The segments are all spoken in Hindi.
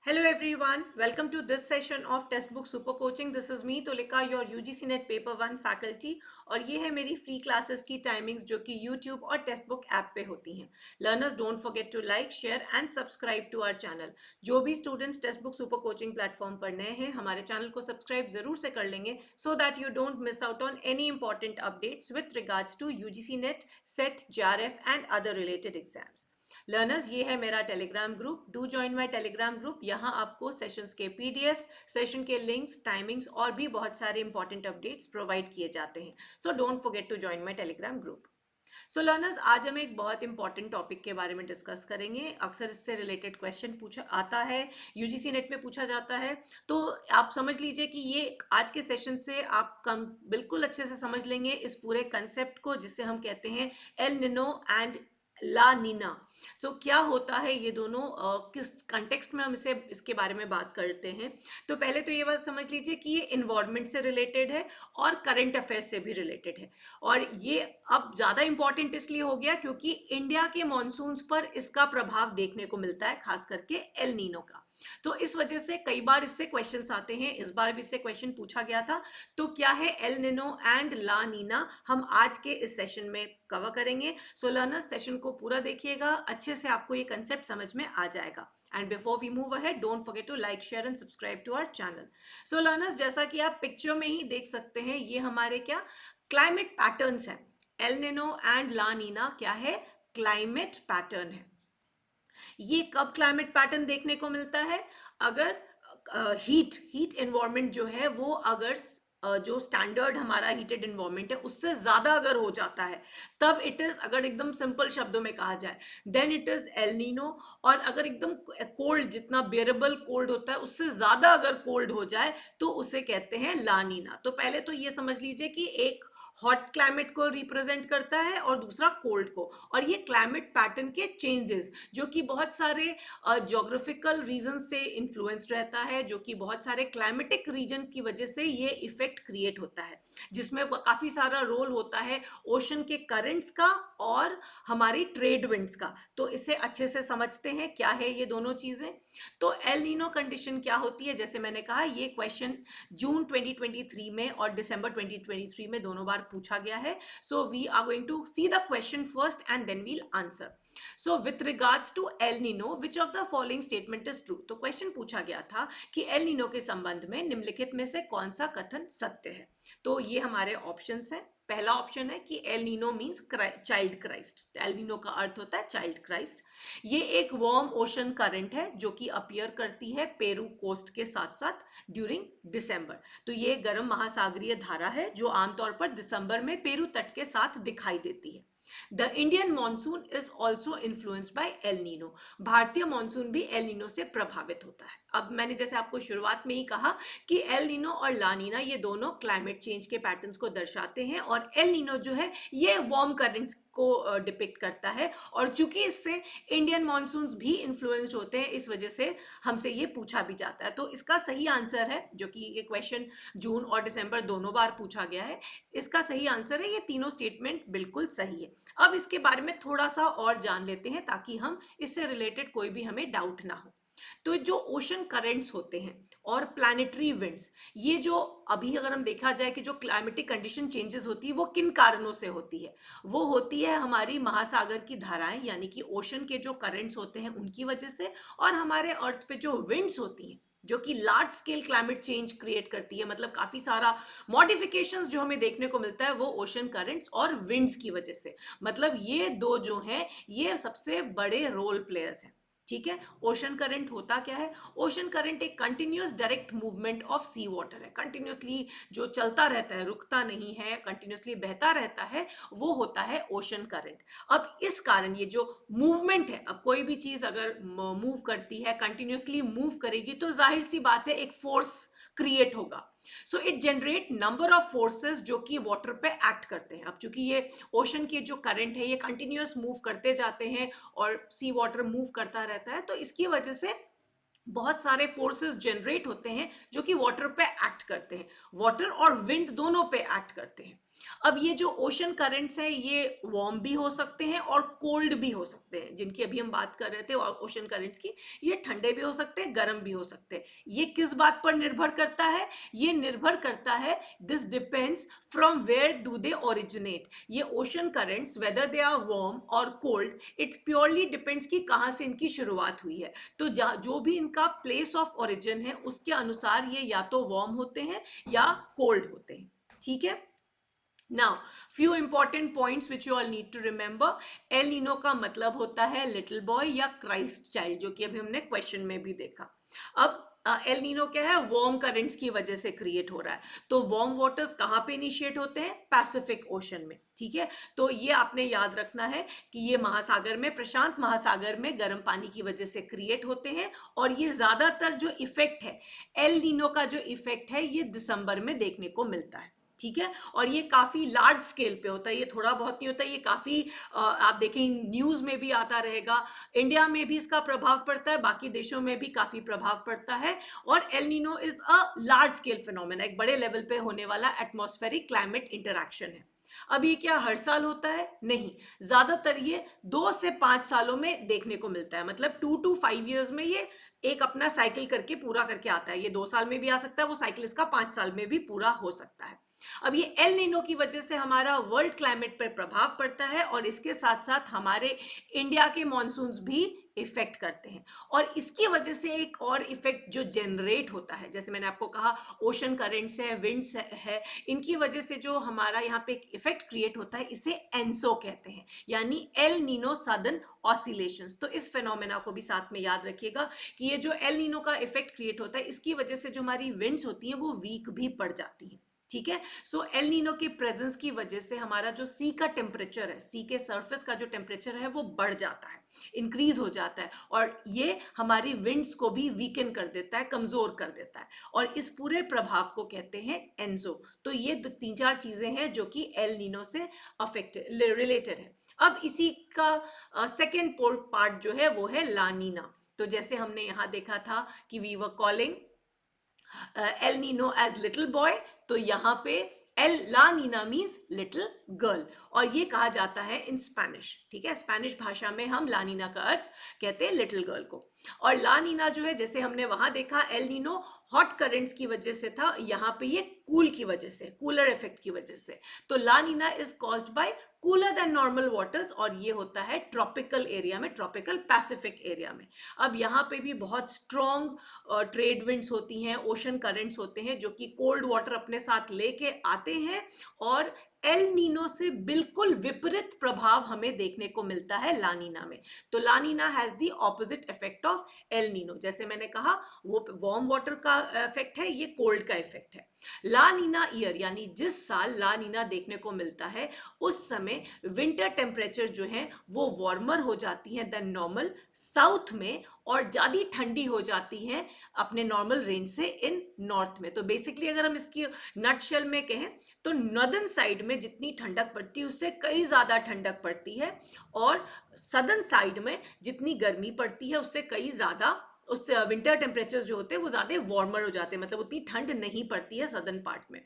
Hello everyone, welcome to this session of Textbook Super Coaching. This is me Tulika, your UGC Net Paper 1 faculty और ये है मेरी फ्री क्लासेस की टाइमिंग्स जो कि YouTube और टेक्स्टबुक ऐप पे होती हैं. Learners don't forget to like, share and subscribe to our channel. जो भी students textbook super coaching platform पर नए हैं हमारे चैनल को सब्सक्राइब जरूर से कर लेंगे so that you don't miss out on any important updates with regards to UGC Net, set, JRF and other related exams. Learners, ये है मेरा Telegram group. Do join my Telegram group. यहाँ आपको सेशंस के पीडीएफ्स, सेशन के लिंक्स, टाइमिंग्स और भी बहुत सारे इंपॉर्टेंट अपडेट्स प्रोवाइड किए जाते हैं. So don't forget to join my Telegram group. So learners, आज हम एक बहुत इंपॉर्टेंट टॉपिक के बारे में डिस्कस करेंगे. अक्सर इससे रिलेटेड क्वेश्चन पूछा आता है, यूजीसी नेट में पूछा जाता है. तो आप समझ लीजिए कि ये आज के सेशन से आप बिल्कुल अच्छे से समझ लेंगे इस पूरे कंसेप्ट को जिसे हम कहते हैं एल निनो एंड ला नीना. तो क्या होता है ये दोनों, किस कंटेक्स्ट में हम इसके बारे में बात करते हैं. तो पहले तो ये बात समझ लीजिए कि ये इन्वायरमेंट से रिलेटेड है और करंट अफेयर्स से भी रिलेटेड है. और ये अब ज़्यादा इंपॉर्टेंट इसलिए हो गया क्योंकि इंडिया के मॉनसून्स पर इसका प्रभाव देखने को मिलता है, खास करके एल नीनो का. तो इस वजह से कई बार इससे क्वेश्चंस आते हैं. इस बार भी इससे क्वेश्चन पूछा गया था. तो क्या है एल निनो एंड ला नीना, हम आज के इस सेशन में कवर करेंगे. सो लर्नर्स, सेशन को पूरा देखिएगा, अच्छे से आपको ये कंसेप्ट समझ में आ जाएगा. And before we move ahead, don't forget to like, share and subscribe to our channel. So learners, जैसा कि आप पिक्चर में ही देख सकते हैं, ये हमारे क्या क्लाइमेट पैटर्न्स हैं. एल निनो एंड ला नीना क्या है? क्लाइमेट पैटर्न है. ये कब क्लाइमेट पैटर्न देखने को मिलता है? अगर हीट एनवायरनमेंट जो है वो अगर जो स्टैंडर्ड हमारा हीटेड एनवायरनमेंट है उससे ज्यादा अगर हो जाता है, तब इट इज, अगर एकदम सिंपल शब्दों में कहा जाए, then it is El Nino. और अगर एकदम कोल्ड, जितना बेरेबल कोल्ड होता है उससे ज्यादा अगर कोल्ड हो जाए तो उसे कहते हैं ला नीना. तो पहले तो ये समझ लीजिए कि एक हॉट क्लाइमेट को रिप्रेजेंट करता है और दूसरा कोल्ड को. और ये क्लाइमेट पैटर्न के चेंजेस जो कि बहुत सारे ज्योग्राफिकल रीजन से इन्फ्लुएंस्ड रहता है, जो कि बहुत सारे क्लाइमेटिक रीजन की वजह से ये इफेक्ट क्रिएट होता है, जिसमें काफी सारा रोल होता है ओशन के करंट्स का और हमारी ट्रेड विंड्स का. तो इसे अच्छे से समझते हैं क्या है ये दोनों चीजें. तो एल नीनो कंडीशन क्या होती है? जैसे मैंने कहा, ये क्वेश्चन जून 2023 में और दिसंबर 2023 में दोनों बार पूछा गया है. So we are going to see the question first and then we'll answer. So with regards to El Nino, which of the following statement is true. तो क्वेश्चन पूछा गया था कि एल नीनो के संबंध में निम्नलिखित में से कौन सा कथन सत्य है. तो ये हमारे ऑप्शंस हैं. पहला ऑप्शन है कि El Nino means child Christ. El Nino का अर्थ होता है चाइल्ड क्राइस्ट. ये एक वार्म ओशन करंट है जो कि अपीयर करती है पेरू कोस्ट के साथ साथ ड्यूरिंग दिसंबर. तो ये गर्म महासागरीय धारा है जो आमतौर पर दिसंबर में पेरू तट के साथ दिखाई देती है. The Indian monsoon is also influenced by El Nino. भारतीय मानसून भी एल नीनो से प्रभावित होता है. अब मैंने जैसे आपको शुरुआत में ही कहा कि एल नीनो और ला नीना ये दोनों क्लाइमेट चेंज के पैटर्न्स को दर्शाते हैं, और एल नीनो जो है ये वार्म करंट्स को डिपिक्ट करता है. और चूंकि इससे इंडियन मानसून्स भी इन्फ्लुएंस्ड होते हैं, इस वजह से हमसे ये पूछा भी जाता है. तो इसका सही आंसर है, जो कि ये क्वेश्चन जून और दिसंबर दोनों बार पूछा गया है, इसका सही आंसर है ये तीनों स्टेटमेंट बिल्कुल सही है. अब इसके बारे में थोड़ा सा और जान लेते हैं ताकि हम इससे रिलेटेड कोई भी हमें डाउट ना हो. तो जो ओशन करंट्स होते हैं और प्लैनेटरी विंड्स, ये जो अभी अगर हम देखा जाए कि जो क्लाइमेटिक कंडीशन चेंजेस होती है वो किन कारणों से होती है, वो होती है हमारी महासागर की धाराएं, यानी कि ओशन के जो करंट्स होते हैं उनकी वजह से, और हमारे अर्थ पे जो विंड्स होती हैं जो कि large scale climate change create करती है. मतलब काफी सारा मॉडिफिकेशंस जो हमें देखने को मिलता है वो ओशन करंट्स और विंड्स की वजह से. मतलब ये दो जो हैं ये सबसे बड़े रोल प्लेयर्स हैं. ठीक है. ओशन करंट होता क्या है? ओशन करंट एक continuous direct movement of sea water है. कंटिन्यूअसली जो चलता रहता है, रुकता नहीं है, कंटिन्यूअसली बहता रहता है, वो होता है ओशन करंट. अब इस कारण ये जो मूवमेंट है, अब कोई भी चीज अगर मूव करती है, कंटिन्यूअसली मूव करेगी, तो जाहिर सी बात है एक फोर्स क्रिएट होगा. So it generate number of forces जो कि वाटर पे एक्ट करते हैं. अब चूंकि ये ओशन के जो करंट है ये कंटिन्यूअस मूव करते जाते हैं और सी वाटर मूव करता रहता है, तो इसकी वजह से बहुत सारे फोर्सेस जनरेट होते हैं जो कि वाटर पे एक्ट करते हैं, वाटर और विंड दोनों पे एक्ट करते हैं। अब ये जो ओशन करंट्स है ये वार्म भी हो सकते हैं और कोल्ड भी हो सकते हैं, जिनकी अभी हम बात कर रहे थे ओशन करंट्स की। ये ठंडे भी हो सकते हैं, गर्म भी हो सकते हैं। ये किस बात पर निर्भर करता है? ये निर्भर करता है, this depends from where do they originate. ये ocean currents whether they are warm और कोल्ड, इट प्योरली डिपेंड्स कि कहाँ से इनकी शुरुआत हुई है। तो जो भी इनका प्लेस ऑफ ओरिजिन है उसके अनुसार ये या तो वार्म होते हैं या कोल्ड होते हैं। ठीक है। Now, few important points which you all need to remember. El Nino का मतलब होता है लिटिल बॉय या क्राइस्ट चाइल्ड, जो कि अभी हमने क्वेश्चन में भी देखा। अब एल नीनो क्या है? वार्म करंट्स की वजह से क्रिएट हो रहा है। तो वार्म वाटर्स कहाँ पे इनिशिएट होते हैं? पैसिफिक ओशन में। ठीक है, तो ये आपने याद रखना है कि ये महासागर में, प्रशांत महासागर में गर्म पानी की वजह से क्रिएट होते हैं। और ये ज्यादातर जो इफेक्ट है, एल नीनो का जो इफेक्ट है, ये दिसंबर में देखने को मिलता है। ठीक है, और ये काफी लार्ज स्केल पे होता है, ये थोड़ा बहुत नहीं होता, ये काफी आप देखें न्यूज में भी आता रहेगा। इंडिया में भी इसका प्रभाव पड़ता है, बाकी देशों में भी काफी प्रभाव पड़ता है। और El Nino is a large scale phenomena, एक बड़े लेवल पे होने वाला एटमॉस्फेरिक क्लाइमेट इंटरैक्शन है। अब ये क्या हर साल होता है? नहीं, ज्यादातर ये 2 से 5 सालों में देखने को मिलता है। मतलब 2 to 5 years में ये एक अपना साइकिल करके पूरा करके आता है। ये 2 साल में भी आ सकता है, वो साइकिल इसका 5 साल में भी पूरा हो सकता है। अब ये एल नीनो की वजह से हमारा वर्ल्ड क्लाइमेट पर प्रभाव पड़ता है, और इसके साथ साथ हमारे इंडिया के मॉनसून्स भी इफेक्ट करते हैं। और इसकी वजह से एक और इफेक्ट जो जनरेट होता है, जैसे मैंने आपको कहा ओशन करेंट्स है, विंड्स है, इनकी वजह से जो हमारा यहाँ पे एक इफेक्ट क्रिएट होता है, इसे एनसो कहते हैं, यानी एल नीनो सदर्न ऑसिलेशंस। तो इस फेनोमेना को भी साथ में याद रखिएगा कि ये जो एल नीनो का इफेक्ट क्रिएट होता है, इसकी वजह से जो हमारी विंड्स होती हैं वो वीक भी पड़ जाती हैं। ठीक है, सो एल नीनो की प्रेजेंस की वजह से हमारा जो सी का टेम्परेचर है, सी के सरफेस का जो टेम्परेचर है वो बढ़ जाता है, इंक्रीज हो जाता है, और ये हमारी विंड्स को भी वीकन कर देता है, कमजोर कर देता है, और इस पूरे प्रभाव को कहते हैं एनजो। तो ये 3-4 चीजें हैं जो कि एल नीनो से अफेक्ट रिलेटेड है। अब इसी का सेकेंड पार्ट जो है वो है ला नीना। तो जैसे हमने यहां देखा था कि we were calling El Nino as little boy, तो यहाँ पे El La Nina means little girl, और ये कहा जाता है इन स्पेनिश। ठीक है, स्पेनिश भाषा में हम ला नीना का अर्थ कहते हैं लिटिल गर्ल को। और ला नीना जो है, जैसे हमने वहां देखा, एल नीनो हॉट करंट्स की वजह से था, यहाँ पे ये कूल की वजह से, कूलर इफेक्ट की वजह से। तो La Nina is caused by cooler than normal waters, और ये होता है ट्रॉपिकल एरिया में, ट्रॉपिकल पैसिफिक एरिया में। अब यहाँ पे भी बहुत स्ट्रॉन्ग ट्रेड विंड्स होती हैं, ओशन करंट्स होते हैं, जो कि कोल्ड वाटर अपने साथ लेके आते हैं, और एल नीनो से बिल्कुल विपरीत प्रभाव हमें देखने को मिलता है ला नीना में। तो La Nina has the opposite effect of El Nino. जैसे मैंने कहा, वो वार्म वाटर का इफेक्ट है, ये कोल्ड का इफेक्ट है। ला नीना ईयर, यानी जिस साल ला नीना देखने को मिलता है, उस समय विंटर टेम्परेचर जो है वो वार्मर हो जाती है देन नॉर्मल साउथ में, और ज्यादा ठंडी हो जाती है अपने नॉर्मल रेंज से इन नॉर्थ में। तो बेसिकली अगर हम इसकी नटशेल में कहें, तो नॉर्दर्न साइड में जितनी ठंडक पड़ती है उससे कई ज्यादा ठंडक पड़ती है, और सदर्न साइड में जितनी गर्मी पड़ती है उससे कई ज्यादा, उससे विंटर टेम्परेचर्स जो होते हैं वो ज्यादा वार्मर हो जाते हैं, मतलब उतनी ठंड नहीं पड़ती है सदर्न पार्ट में।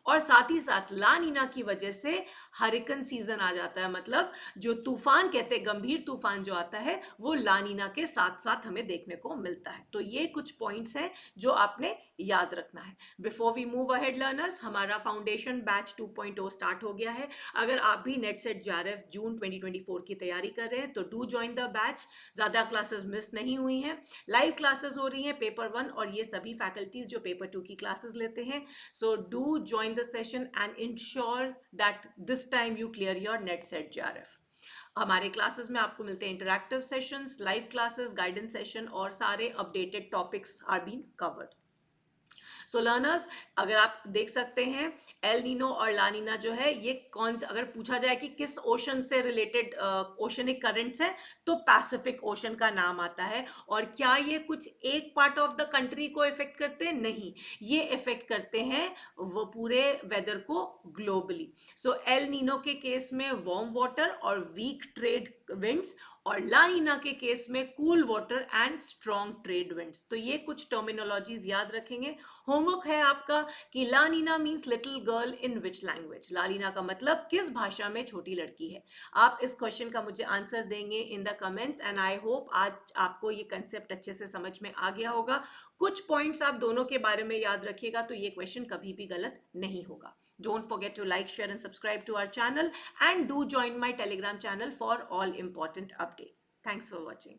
और साथ ही साथ ला नीना की वजह से हरिकन सीजन आ जाता है, मतलब जो तूफान कहते हैं, गंभीर तूफान जो आता है, वो ला नीना के साथ साथ हमें देखने को मिलता है। तो ये कुछ पॉइंट्स हैं जो आपने याद रखना है। Before we move ahead learners, हमारा फाउंडेशन बैच 2.0 स्टार्ट हो गया है। अगर आप भी नेट सेट जेआरएफ जून 2024 की तैयारी कर रहे हैं तो डू ज्वाइन द बैच। ज्यादा क्लासेस मिस नहीं हुई हैं, लाइव क्लासेस हो रही हैं पेपर 1 और ये सभी फैकल्टीज जो पेपर 2 की क्लासेस लेते हैं। So do join the session and ensure that this time you clear your NET SET JRF. हमारे क्लासेस में आपको मिलते हैं interactive sessions, live classes, guidance session, और सारे updated topics are been covered. So learners, अगर आप देख सकते हैं, एल नीनो और ला नीना जो है, ये कौन सा, अगर पूछा जाए कि किस ओशन से रिलेटेड ओशनिक करंट्स है, तो पैसिफिक ओशन का नाम आता है। और क्या ये कुछ एक पार्ट ऑफ द कंट्री को इफेक्ट करते हैं? नहीं, ये इफेक्ट करते हैं वो पूरे वेदर को ग्लोबली। सो एल नीनो के केस में वार्म वाटर और वीक ट्रेड विंड्स, और ला नीना के केस में cool water and strong trade winds. तो ये कुछ टर्मिनोलॉजीज याद रखेंगे। होमवर्क है आपका कि La Nina means little girl in which language, La Nina का मतलब किस भाषा में छोटी लड़की है। आप इस क्वेश्चन का मुझे आंसर देंगे in the comments, and I hope आज आपको ये कंसेप्ट अच्छे से समझ में आ गया होगा। कुछ पॉइंट्स आप दोनों के बारे में याद रखिएगा तो ये क्वेश्चन कभी भी गलत नहीं होगा। Don't forget to like, share, and subscribe to our channel, and do join my Telegram channel for all important updates. Thanks for watching.